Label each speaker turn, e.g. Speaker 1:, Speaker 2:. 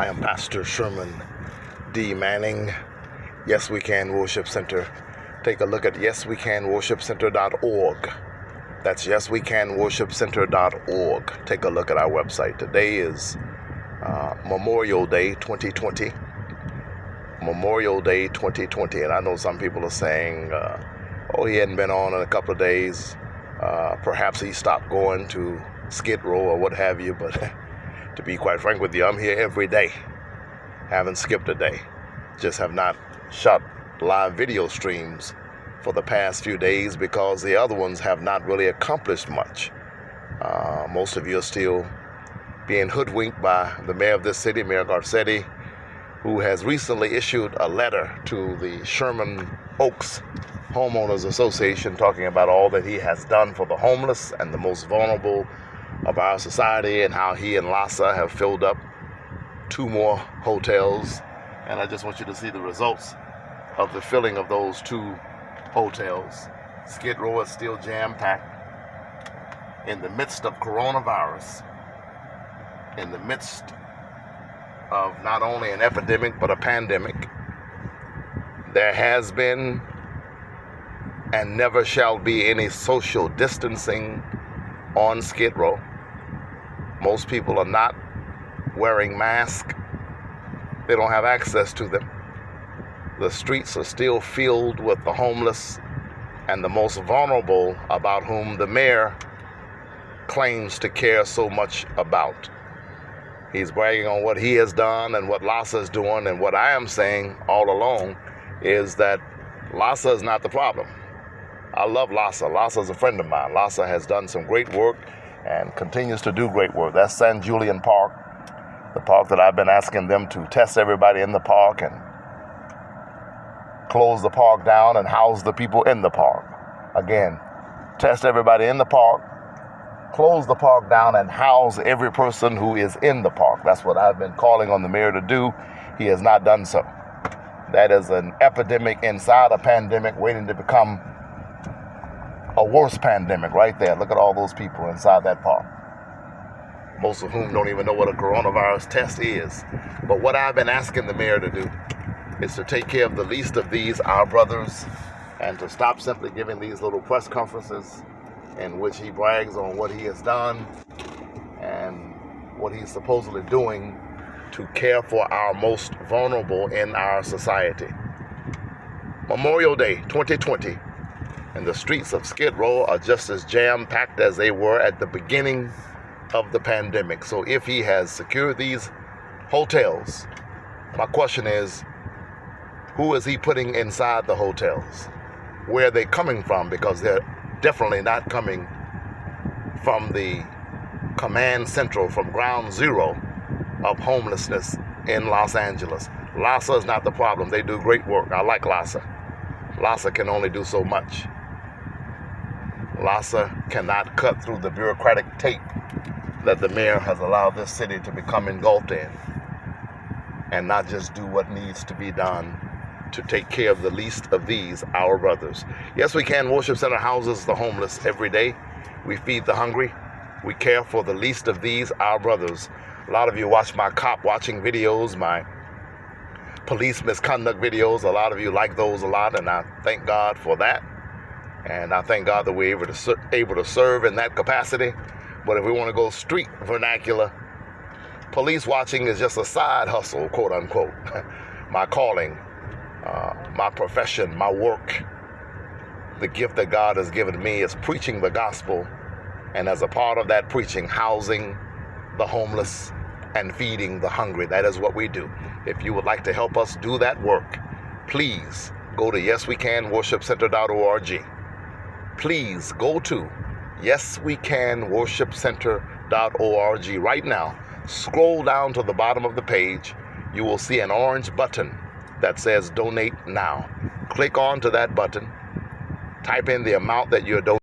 Speaker 1: I am Pastor Sherman D.Manning, Yes We Can Worship Center. Take a look at yeswecanworshipcenter.org. That's yeswecanworshipcenter.org. Take a look at our website. Today is Memorial Day 2020. Memorial Day 2020. And I know some people are saying, he hadn't been on in a couple of days. Perhaps he stopped going to Skidrow or what have you. But to be quite frank with you, I'm here every day. Haven't skipped a day. Just have not shot live video streams for the past few days because the other ones have not really accomplished much. Most of you are still being hoodwinked by the mayor of this city, Mayor Garcetti, who has recently issued a letter to the Sherman Oaks Homeowners Association talking about all that he has done for the homeless and the most vulnerable of our society, and how he and Lassa have filled up 2 more hotels. And I just want you to see the results of the filling of those 2 hotels. Skidrow is still jam-packed in the midst of coronavirus, in the midst of not only an epidemic but a pandemic. There has been and never shall be any social distancing on Skidrow. Most people are not wearing masks. They don't have access to them. The streets are still filled with the homeless and the most vulnerable, about whom the mayor claims to care so much about. He's bragging on what he has done and what Lassa is doing, and what I am saying all along is that Lassa is not the problem. I love Lassa. Lassa is a friend of mine. Lassa has done some great work and continues to do great work. That's San Julian Park, the park that I've been asking them to test everybody in the park and close the park down and house the people in the park. Again, test everybody in the park, close the park down, and house every person who is in the park. That's what I've been calling on the mayor to do. He has not done so. That is an epidemic inside a pandemic waiting to become a worse pandemic right there. Look at all those people inside that park, most of whom don't even know what a coronavirus test is. But what I've been asking the mayor to do is to take care of the least of these, our brothers, and to stop simply giving these little press conferences in which he brags on what he has done and what he's supposedly doing to care for our most vulnerable in our society. Memorial Day 2020, and the streets of Skidrow are just as jam-packed as they were at the beginning of the pandemic. So if he has secured these hotels, my question is, who is he putting inside the hotels? Where are they coming from? Because they're definitely not coming from the command central, from ground zero of homelessness in Los Angeles. Lassa is not the problem. They do great work. I like Lassa. Lassa can only do so much. Lassa cannot cut through the bureaucratic tape that the mayor has allowed this city to become engulfed in, and not just do what needs to be done to take care of the least of these, our brothers. Yes We Can Worship Center houses the homeless every day. We feed the hungry. We care for the least of these, our brothers. A lot of you watch my cop watching videos, my police misconduct videos. A lot of you like those a lot, and I thank God for that. And I thank God that we're able to serve in that capacity. But if we want to go street vernacular, police watching is just a side hustle, quote unquote. My calling, my profession, my work, the gift that God has given me is preaching the gospel. And as a part of that preaching, housing the homeless and feeding the hungry. That is what we do. If you would like to help us do that work, please go to yeswecanworshipcenter.org. Please go to yeswecanworshipcenter.org right now. Scroll down to the bottom of the page. You will see an orange button that says Donate Now. Click on to that button. Type in the amount that you're donating.